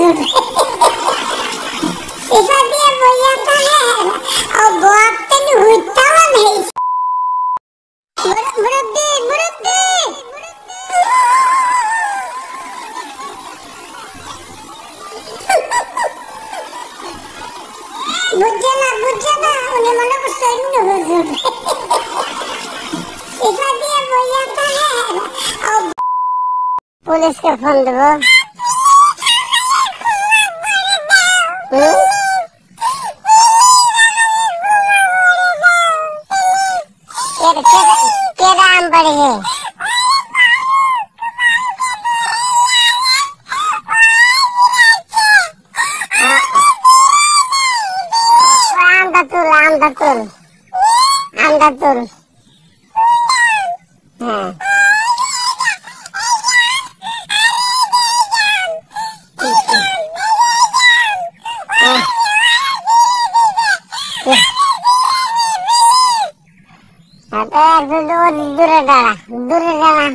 सिफा दिया बोया था है और बाप तन हुता नहीं मुरब्बी मुरब्बी बुझना उन्हें मनो को सही हो सिफा दिया बोया था है और पुलिस के फोन दो के राम बढ़े आमदातुल हाँ दूर डाला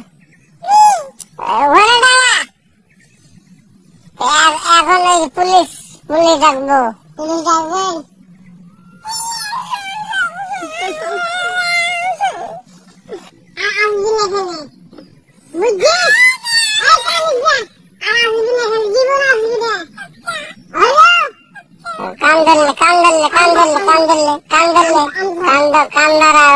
এখন এই পুলিশ ডাকবো কান্দারা